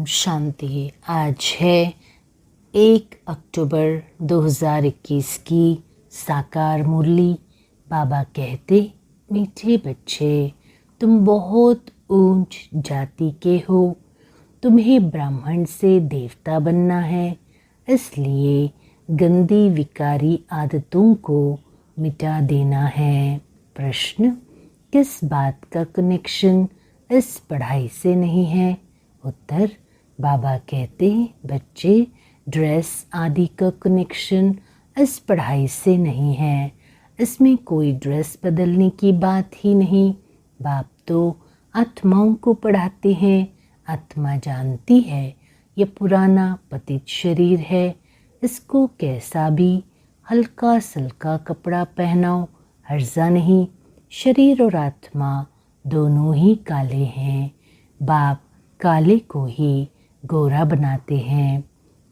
शांति। आज है 1 अक्टूबर 2021 की साकार मुरली। बाबा कहते, मीठे बच्चे, तुम बहुत ऊंच जाति के हो। तुम्हें ब्राह्मण से देवता बनना है, इसलिए गंदी विकारी आदतों को मिटा देना है। प्रश्न, किस बात का कनेक्शन इस पढ़ाई से नहीं है? उत्तर, बाबा कहते, बच्चे, ड्रेस आदि का कनेक्शन इस पढ़ाई से नहीं है। इसमें कोई ड्रेस बदलने की बात ही नहीं। बाप तो आत्माओं को पढ़ाते हैं। आत्मा जानती है ये पुराना पतित शरीर है, इसको कैसा भी हल्का सल्का कपड़ा पहनाओ, हर्जा नहीं। शरीर और आत्मा दोनों ही काले हैं। बाप काले को ही गोरा बनाते हैं।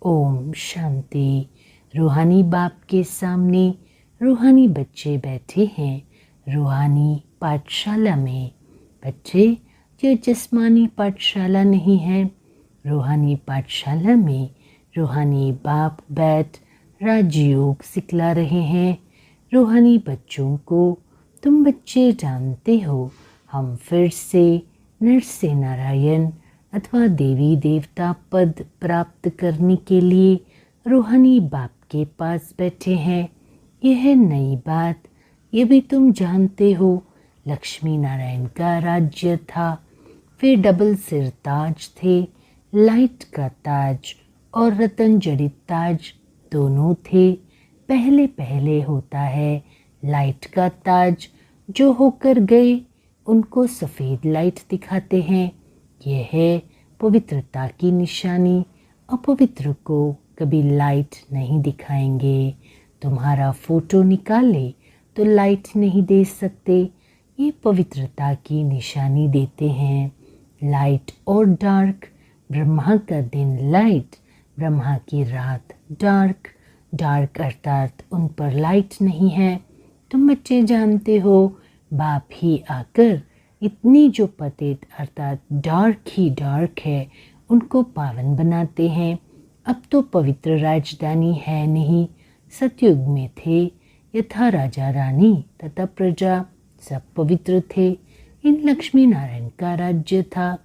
ओम शांति। रूहानी बाप के सामने रूहानी बच्चे बैठे हैं रूहानी पाठशाला में। बच्चे, ये जिस्मानी पाठशाला नहीं है। रूहानी पाठशाला में रूहानी बाप बैठ राजयोग सिखला रहे हैं रूहानी बच्चों को। तुम बच्चे जानते हो, हम फिर से नर से नारायण अथवा देवी देवता पद प्राप्त करने के लिए रूहानी बाप के पास बैठे हैं। यह है नई बात, ये भी तुम जानते हो। लक्ष्मी नारायण का राज्य था, फिर डबल सिर ताज थे, लाइट का ताज और रतन जड़ित ताज दोनों थे। पहले पहले होता है लाइट का ताज, जो होकर गए उनको सफ़ेद लाइट दिखाते हैं। यह है पवित्रता की निशानी। अपवित्र को कभी लाइट नहीं दिखाएंगे। तुम्हारा फोटो निकाले तो लाइट नहीं दे सकते, ये पवित्रता की निशानी देते हैं। लाइट और डार्क, ब्रह्मा का दिन लाइट, ब्रह्मा की रात डार्क। डार्क अर्थात उन पर लाइट नहीं है। तुम बच्चे जानते हो, बाप ही आकर इतनी जो पतित अर्थात डार्क ही डार्क है, उनको पावन बनाते हैं। अब तो पवित्र राजधानी है नहीं। सतयुग में थे, यथा राजा रानी तथा प्रजा सब पवित्र थे। इन लक्ष्मी नारायण का राज्य था।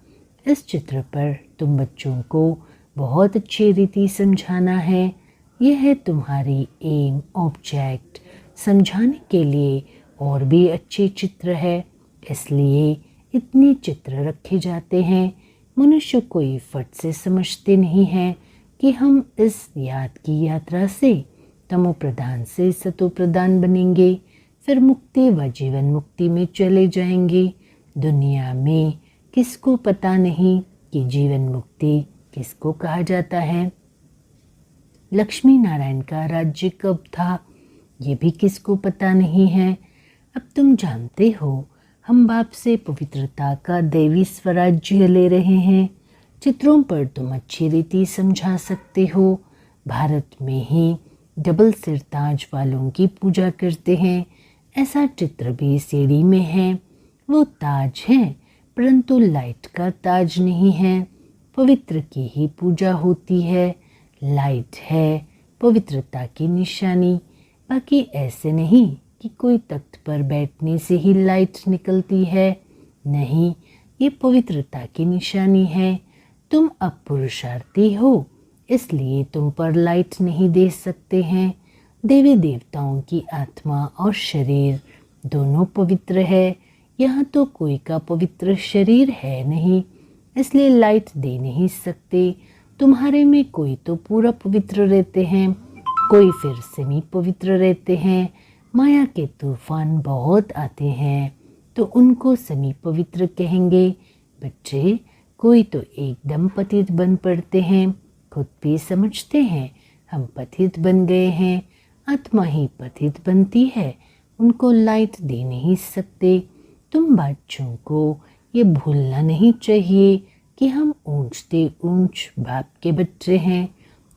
इस चित्र पर तुम बच्चों को बहुत अच्छी रीति समझाना है। यह है तुम्हारी एम ऑब्जेक्ट। समझाने के लिए और भी अच्छे चित्र है, इसलिए इतने चित्र रखे जाते हैं। मनुष्य कोई फट से समझते नहीं है कि हम इस याद की यात्रा से तमो प्रधान से सतो प्रधान बनेंगे, फिर मुक्ति व जीवन मुक्ति में चले जाएंगे। दुनिया में किसको पता नहीं कि जीवन मुक्ति किसको कहा जाता है। लक्ष्मी नारायण का राज्य कब था, ये भी किसको पता नहीं है। अब तुम जानते हो, हम बाप से पवित्रता का देवी स्वराज्य ले रहे हैं। चित्रों पर तुम अच्छी रीति समझा सकते हो। भारत में ही डबल सिर ताज वालों की पूजा करते हैं। ऐसा चित्र भी सीढ़ी में है। वो ताज है, परंतु लाइट का ताज नहीं है। पवित्र की ही पूजा होती है। लाइट है पवित्रता की निशानी, बाकी ऐसे नहीं कि कोई तख्त पर बैठने से ही लाइट निकलती है। नहीं, ये पवित्रता की निशानी है। तुम अब पुरुषार्थी हो, इसलिए तुम पर लाइट नहीं दे सकते हैं। देवी देवताओं की आत्मा और शरीर दोनों पवित्र है। यहाँ तो कोई का पवित्र शरीर है नहीं, इसलिए लाइट दे नहीं सकते। तुम्हारे में कोई तो पूरा पवित्र रहते हैं, कोई फिर सेमी पवित्र रहते हैं। माया के तूफान बहुत आते हैं तो उनको सेमी पवित्र कहेंगे। बच्चे, कोई तो एकदम पतित बन पड़ते हैं, खुद भी समझते हैं हम पतित बन गए हैं। आत्मा ही पतित बनती है, उनको लाइट दे नहीं सकते। तुम बच्चों को ये भूलना नहीं चाहिए कि हम ऊंचते ऊंच बाप के बच्चे हैं,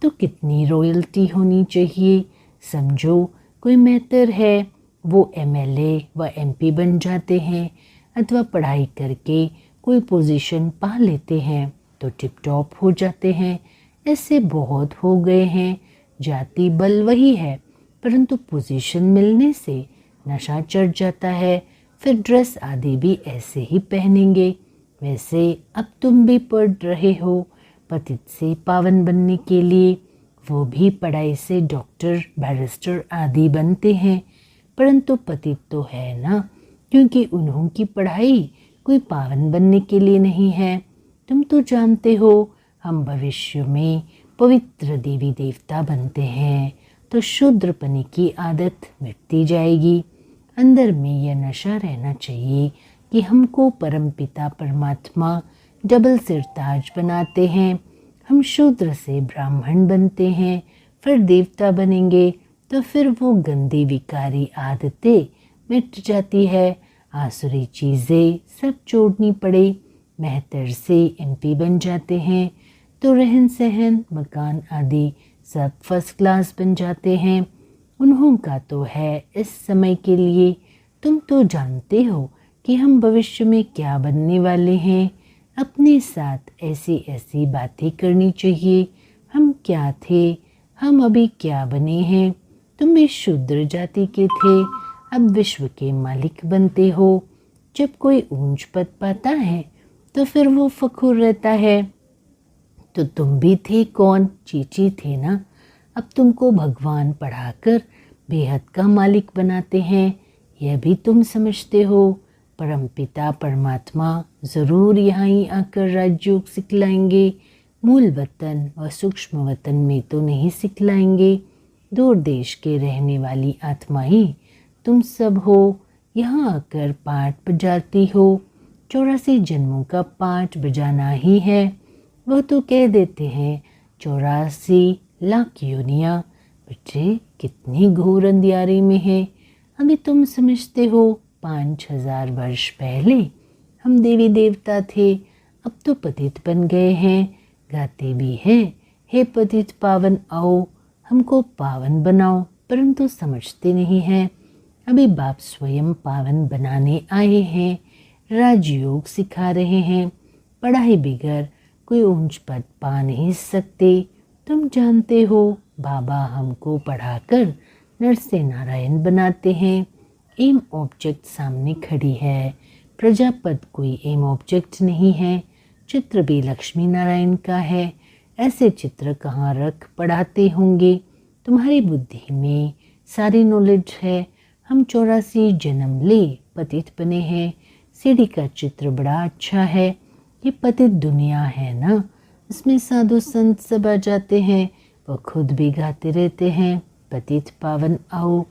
तो कितनी रॉयल्टी होनी चाहिए। समझो, कोई मेहतर है, वो एमएलए व एमपी बन जाते हैं, अथवा पढ़ाई करके कोई पोजीशन पा लेते हैं, तो टिप टॉप हो जाते हैं। ऐसे बहुत हो गए हैं। जाति बल वही है, परंतु पोजीशन मिलने से नशा चढ़ जाता है। फिर ड्रेस आदि भी ऐसे ही पहनेंगे। वैसे अब तुम भी पढ़ रहे हो पतित से पावन बनने के लिए। वो भी पढ़ाई से डॉक्टर, बैरिस्टर आदि बनते हैं, परंतु पतित तो है ना, क्योंकि उन्हों की पढ़ाई कोई पावन बनने के लिए नहीं है। तुम तो जानते हो हम भविष्य में पवित्र देवी देवता बनते हैं, तो शूद्रपने की आदत मिटती जाएगी। अंदर में यह नशा रहना चाहिए कि हमको परमपिता परमात्मा डबल सिरताज बनाते हैं। हम शूद्र से ब्राह्मण बनते हैं, फिर देवता बनेंगे, तो फिर वो गंदी विकारी आदतें मिट जाती है। आसुरी चीज़ें सब छोड़नी पड़े। मेहतर से एमपी बन जाते हैं, तो रहन सहन, मकान आदि सब फर्स्ट क्लास बन जाते हैं। उन्हों का तो है इस समय के लिए। तुम तो जानते हो कि हम भविष्य में क्या बनने वाले हैं। अपने साथ ऐसी ऐसी बातें करनी चाहिए। हम क्या थे, हम अभी क्या बने हैं। तुम भी शूद्र जाति के थे, अब विश्व के मालिक बनते हो। जब कोई ऊंच पद पाता है तो फिर वो फखुर रहता है। तो तुम भी थे कौन, चीची थे ना। अब तुमको भगवान पढ़ाकर बेहद का मालिक बनाते हैं, यह भी तुम समझते हो। परमपिता परमात्मा ज़रूर यहाँ ही आकर राजयोग सिखलाएंगे। मूल वतन व सूक्ष्म वतन में तो नहीं सिखलाएंगे। दूर देश के रहने वाली आत्मा ही तुम सब हो। यहाँ आकर पाठ बजाती हो। 84 जन्मों का पाठ बजाना ही है। वह तो कह देते हैं 84 लाख योनियाँ। बच्चे कितनी घोर अंधियारे में है। अभी तुम समझते हो 5000 वर्ष पहले हम देवी देवता थे, अब तो पतित बन गए हैं। गाते भी हैं, हे पतित पावन आओ, हमको पावन बनाओ, परंतु समझते नहीं हैं। अभी बाप स्वयं पावन बनाने आए हैं, राजयोग सिखा रहे हैं। पढ़ाई बिगर कोई ऊंच पद पा नहीं सकते। तुम जानते हो बाबा हमको पढ़ाकर नर से नारायण बनाते हैं। एम ऑब्जेक्ट सामने खड़ी है, प्रजापद कोई एम ऑब्जेक्ट नहीं है। चित्र भी लक्ष्मी नारायण का है। ऐसे चित्र कहाँ रख पढ़ाते होंगे। तुम्हारी बुद्धि में सारी नॉलेज है। हम 84 जन्म ले पतित बने हैं। सीढ़ी का चित्र बड़ा अच्छा है। ये पतित दुनिया है ना, इसमें साधु संत सब आ जाते हैं। वह खुद भी गाते रहते हैं, पतित पावन आओ।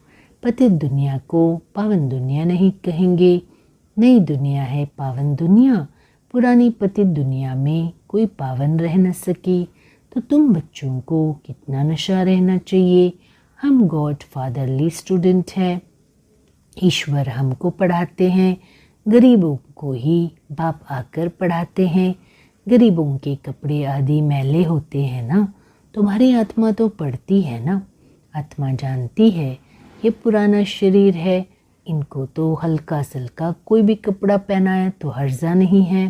पतित दुनिया को पावन दुनिया नहीं कहेंगे। नई दुनिया है पावन दुनिया। पुरानी पतित दुनिया में कोई पावन रह न सकी। तो तुम बच्चों को कितना नशा रहना चाहिए। हम गॉड फादरली स्टूडेंट हैं। ईश्वर हमको पढ़ाते हैं। गरीबों को ही बाप आकर पढ़ाते हैं। गरीबों के कपड़े आदि मैले होते हैं ना, तुम्हारी आत्मा तो पढ़ती है ना। आत्मा जानती है ये पुराना शरीर है, इनको तो हल्का सल्का कोई भी कपड़ा पहनाया तो हर्जा नहीं है।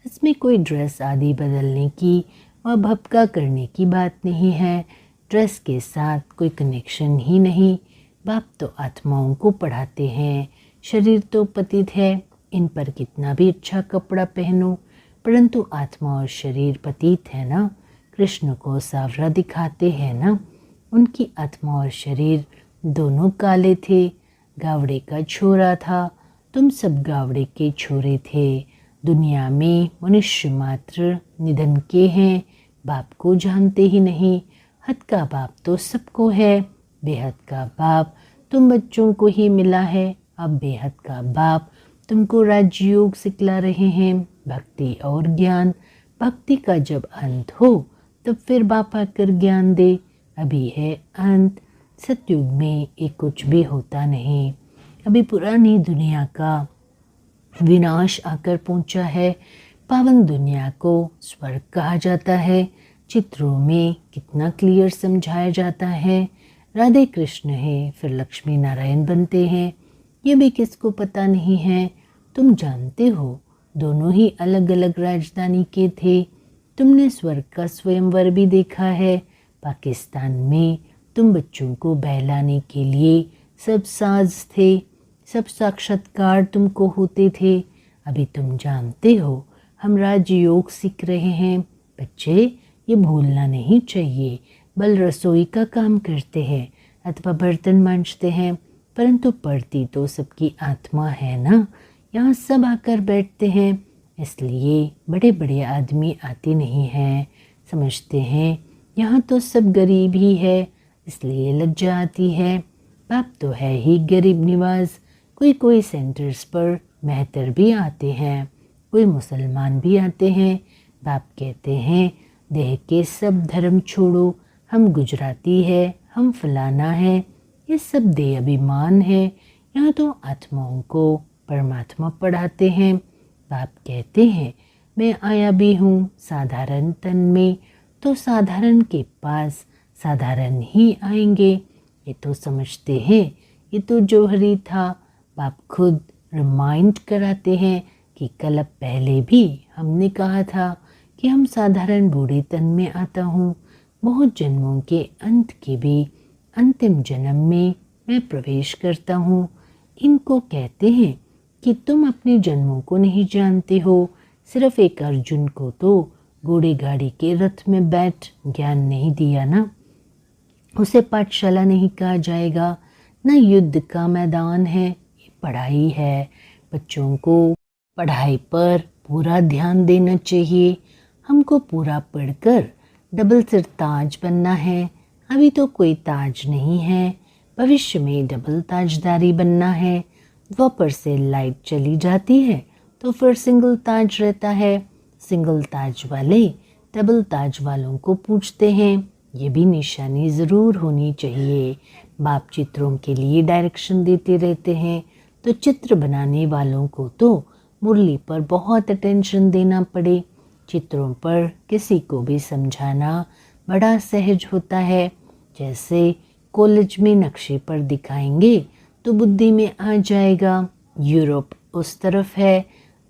इसमें कोई ड्रेस आदि बदलने की व भपका करने की बात नहीं है। ड्रेस के साथ कोई कनेक्शन ही नहीं। बाप तो आत्माओं को पढ़ाते हैं। शरीर तो पतित है, इन पर कितना भी अच्छा कपड़ा पहनो, परंतु आत्मा और शरीर पतित है ना। कृष्ण को सावरा दिखाते हैं ना। उनकी आत्मा और शरीर दोनों काले थे। गावड़े का छोरा था, तुम सब गावड़े के छोरे थे। दुनिया में मनुष्य मात्र निधन के हैं, बाप को जानते ही नहीं। हद का बाप तो सबको है, बेहद का बाप तुम बच्चों को ही मिला है। अब बेहद का बाप तुमको राजयोग सिखला रहे हैं, भक्ति और ज्ञान। भक्ति का जब अंत हो तब फिर बाप आकर ज्ञान दे। अभी है अंत। सतयुग में एक कुछ भी होता नहीं। अभी पुरानी दुनिया का विनाश आकर पहुंचा है। पावन दुनिया को स्वर्ग कहा जाता है। चित्रों में कितना क्लियर समझाया जाता है। राधे कृष्ण है, फिर लक्ष्मी नारायण बनते हैं, ये भी किसको पता नहीं है। तुम जानते हो दोनों ही अलग अलग राजधानी के थे। तुमने स्वर्ग का स्वयंवर भी देखा है। पाकिस्तान में तुम बच्चों को बहलाने के लिए सब साज थे, सब साक्षात्कार तुमको होते थे। अभी तुम जानते हो हम राजयोग सीख रहे हैं। बच्चे, ये भूलना नहीं चाहिए। बल रसोई का काम करते हैं अथवा बर्तन मांजते हैं, परंतु पढ़ती तो सबकी आत्मा है ना। यहाँ सब आकर बैठते हैं, इसलिए बड़े बड़े आदमी आते नहीं हैं। समझते हैं यहाँ तो सब गरीब ही है, इसलिए लज्जा आती है। बाप तो है ही गरीब निवाज। कोई कोई सेंटर्स पर मेहतर भी आते हैं, कोई मुसलमान भी आते हैं। बाप कहते हैं देह के सब धर्म छोड़ो, हम गुजराती है, हम फलाना है, ये सब देह अभिमान है। यहाँ तो आत्माओं को परमात्मा पढ़ाते हैं। बाप कहते हैं मैं आया भी हूँ साधारण तन में, तो साधारण के पास साधारण ही आएंगे। ये तो समझते हैं ये तो जौहरी था। बाप खुद रिमाइंड कराते हैं कि कल पहले भी हमने कहा था कि हम साधारण बूढ़े तन में आता हूँ। बहुत जन्मों के अंत के भी अंतिम जन्म में मैं प्रवेश करता हूँ। इनको कहते हैं कि तुम अपने जन्मों को नहीं जानते हो। सिर्फ एक अर्जुन को तो घोड़े गाड़ी के रथ में बैठ ज्ञान नहीं दिया ना, उसे पाठशाला नहीं कहा जाएगा। न युद्ध का मैदान है, ये पढ़ाई है। बच्चों को पढ़ाई पर पूरा ध्यान देना चाहिए। हमको पूरा पढ़कर डबल सिर ताज बनना है। अभी तो कोई ताज नहीं है, भविष्य में डबल ताजदारी बनना है। द्वापर से लाइट चली जाती है तो फिर सिंगल ताज रहता है। सिंगल ताज वाले डबल ताज वालों को पूछते हैं। ये भी निशानी ज़रूर होनी चाहिए। बाप चित्रों के लिए डायरेक्शन देते रहते हैं, तो चित्र बनाने वालों को तो मुरली पर बहुत अटेंशन देना पड़े। चित्रों पर किसी को भी समझाना बड़ा सहज होता है। जैसे कॉलेज में नक्शे पर दिखाएंगे तो बुद्धि में आ जाएगा। यूरोप उस तरफ है,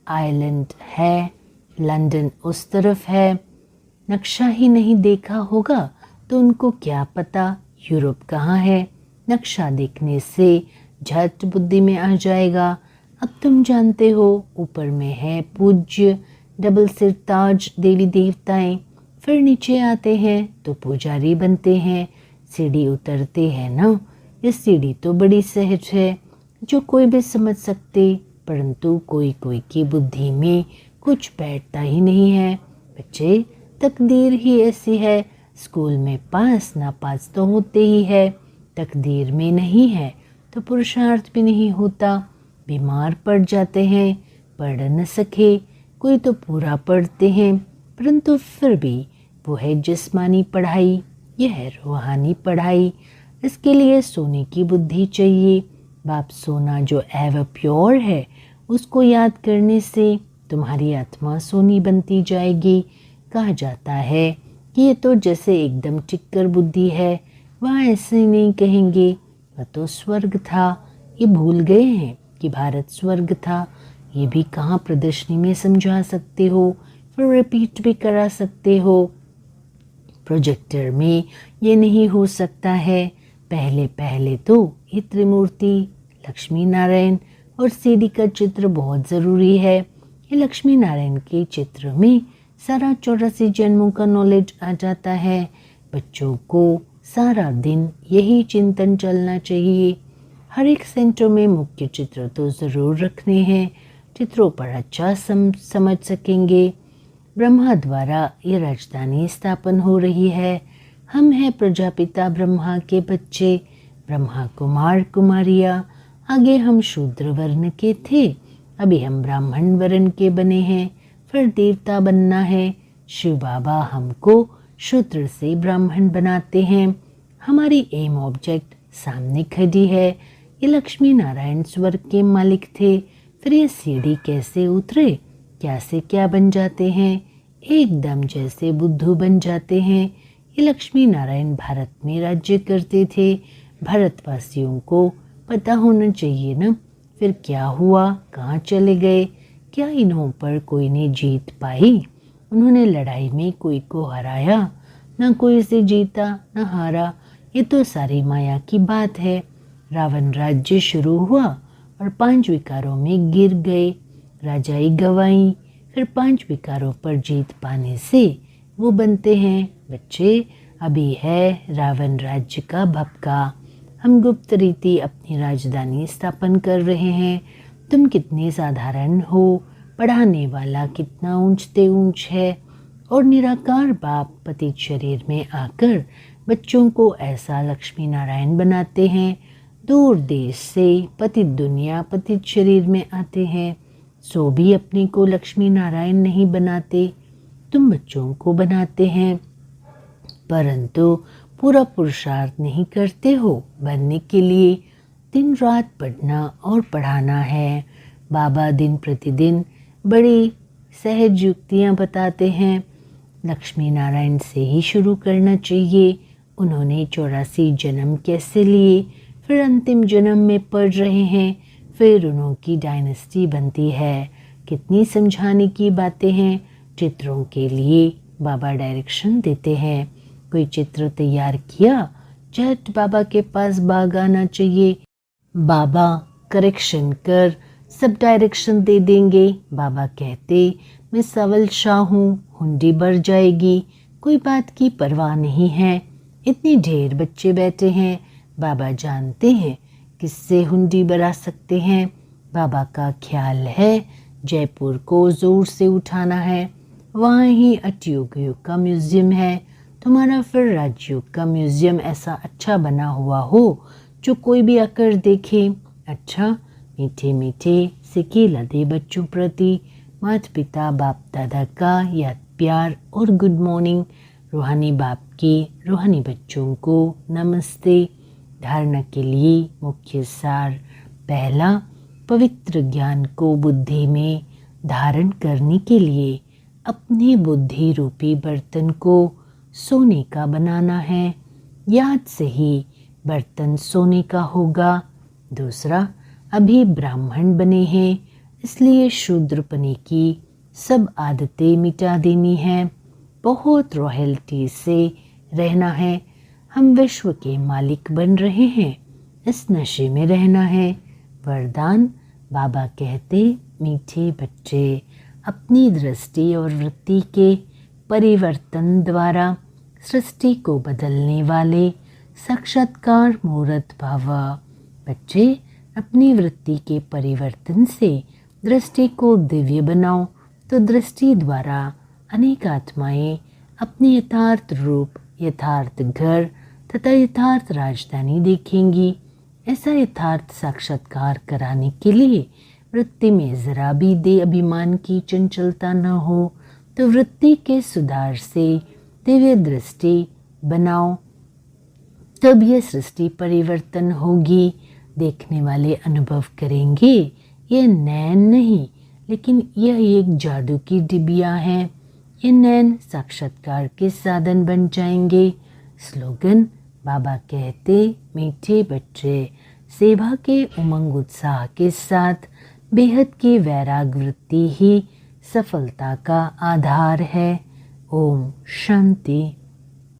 आयरलैंड है, लंदन उस तरफ है। नक्शा ही नहीं देखा होगा तो उनको क्या पता यूरोप कहाँ है। नक्शा देखने से झट बुद्धि में आ जाएगा। अब तुम जानते हो ऊपर में है पूज्य डबल सिर ताज देवी देवताएं, फिर नीचे आते हैं तो पुजारी बनते हैं। सीढ़ी उतरते हैं ना, ये सीढ़ी तो बड़ी सहज है, जो कोई भी समझ सकते, परंतु कोई कोई की बुद्धि में कुछ बैठता ही नहीं है। बच्चे, तकदीर ही ऐसी है। स्कूल में पास ना पास तो होते ही है, तकदीर में नहीं है तो पुरुषार्थ भी नहीं होता। बीमार पड़ जाते हैं, पढ़ न सके, कोई तो पूरा पढ़ते हैं, परंतु फिर भी वो है जिस्मानी पढ़ाई, यह है रूहानी पढ़ाई। इसके लिए सोने की बुद्धि चाहिए। बाप सोना जो एवर प्योर है उसको याद करने से तुम्हारी आत्मा सोनी बनती जाएगी। कहा जाता है कि ये तो जैसे एकदम टिक्कर बुद्धि है, वहाँ ऐसे नहीं कहेंगे, वह तो स्वर्ग था। ये भूल गए हैं कि भारत स्वर्ग था। ये भी कहाँ प्रदर्शनी में समझा सकते हो, फिर रिपीट भी करा सकते हो। प्रोजेक्टर में ये नहीं हो सकता है। पहले पहले तो ये त्रिमूर्ति लक्ष्मी नारायण और सीढ़ी का चित्र बहुत ज़रूरी है। ये लक्ष्मी नारायण के चित्र में सारा 84 जन्मों का नॉलेज आ जाता है। बच्चों को सारा दिन यही चिंतन चलना चाहिए। हर एक सेंटर में मुख्य चित्र तो ज़रूर रखने हैं, चित्रों पर अच्छा समझ सकेंगे। ब्रह्मा द्वारा ये राजधानी स्थापन हो रही है। हम हैं प्रजापिता ब्रह्मा के बच्चे, ब्रह्मा कुमार कुमारियाँ। आगे हम शूद्र वर्ण के थे, अभी हम ब्राह्मण वर्ण के बने हैं, फिर देवता बनना है। शिव बाबा हमको शूद्र से ब्राह्मण बनाते हैं। हमारी एम ऑब्जेक्ट सामने खड़ी है। ये लक्ष्मी नारायण स्वर्ग के मालिक थे, फिर ये सीढ़ी कैसे उतरे, क्या से क्या बन जाते हैं, एकदम जैसे बुद्धू बन जाते हैं। ये लक्ष्मी नारायण भारत में राज्य करते थे। भारतवासियों को पता होना चाहिए ना, फिर क्या हुआ, कहाँ चले गए, क्या इन्हों पर कोई ने जीत पाई। उन्होंने लड़ाई में कोई को हराया, न कोई से जीता न हारा। ये तो सारी माया की बात है। रावण राज्य शुरू हुआ और 5 विकारों में गिर गए। राजाई गवाई, फिर 5 विकारों पर जीत पाने से वो बनते हैं। बच्चे, अभी है रावण राज्य का भपका। हम गुप्त रीति अपनी राजधानी स्थापन कर रहे हैं। तुम कितने साधारण हो, पढ़ाने वाला कितना ऊंचते ऊंच है, और निराकार बाप पतित शरीर में आकर बच्चों को ऐसा लक्ष्मी नारायण बनाते हैं। दूर देश से पतित दुनिया पतित शरीर में आते हैं, सो भी अपने को लक्ष्मी नारायण नहीं बनाते। तुम बच्चों को बनाते हैं, परंतु पूरा पुरुषार्थ नहीं करते हो बनने के लिए। दिन रात पढ़ना और पढ़ाना है। बाबा दिन प्रतिदिन बड़ी सहज युक्तियाँ बताते हैं। लक्ष्मी नारायण से ही शुरू करना चाहिए। उन्होंने 84 जन्म कैसे लिए, फिर अंतिम जन्म में पढ़ रहे हैं, फिर उनकी डायनेस्टी बनती है। कितनी समझाने की बातें हैं। चित्रों के लिए बाबा डायरेक्शन देते हैं। कोई चित्र तैयार किया, झट बाबा के पास भाग आना चाहिए। बाबा करेक्शन कर सब डायरेक्शन दे देंगे। बाबा कहते, मैं सवल शाह हूँ, हुंडी भर जाएगी, कोई बात की परवाह नहीं है। इतने ढेर बच्चे बैठे हैं, बाबा जानते हैं किससे हुंडी भरा सकते हैं। बाबा का ख्याल है जयपुर को जोर से उठाना है। वहाँ ही अटयुग युग का म्यूजियम है। तुम्हारा फिर राजयुग का म्यूजियम ऐसा अच्छा बना हुआ हो जो कोई भी आकर देखे। अच्छा, मीठे मीठे सिक्के लदे बच्चों प्रति माता पिता बाप दादा का याद प्यार और गुड मॉर्निंग। रूहानी बाप के रूहानी बच्चों को नमस्ते। धारणा के लिए मुख्य सार। पहला, पवित्र ज्ञान को बुद्धि में धारण करने के लिए अपने बुद्धि रूपी बर्तन को सोने का बनाना है। याद से ही बर्तन सोने का होगा। दूसरा, अभी ब्राह्मण बने हैं, इसलिए शूद्रपने की सब आदतें मिटा देनी है। बहुत रॉयल्टी से रहना है। हम विश्व के मालिक बन रहे हैं, इस नशे में रहना है। वरदान, बाबा कहते, मीठे बच्चे अपनी दृष्टि और वृत्ति के परिवर्तन द्वारा सृष्टि को बदलने वाले साक्षात्कार मूर्त भव। बच्चे, अपनी वृत्ति के परिवर्तन से दृष्टि को दिव्य बनाओ, तो दृष्टि द्वारा अनेक आत्माएं अपनी यथार्थ रूप, यथार्थ घर तथा यथार्थ राजधानी देखेंगी। ऐसा यथार्थ साक्षात्कार कराने के लिए वृत्ति में जरा भी दे अभिमान की चंचलता न हो, तो वृत्ति के सुधार से दिव्य दृष्टि बनाओ, तब यह सृष्टि परिवर्तन होगी। देखने वाले अनुभव करेंगे ये नैन नहीं, लेकिन यह एक जादू की डिबिया है। ये नैन साक्षात्कार के साधन बन जाएंगे। स्लोगन, बाबा कहते, मीठे बच्चे सेवा के उमंग उत्साह के साथ बेहद की वैराग वृत्ति ही सफलता का आधार है। ओम शांति।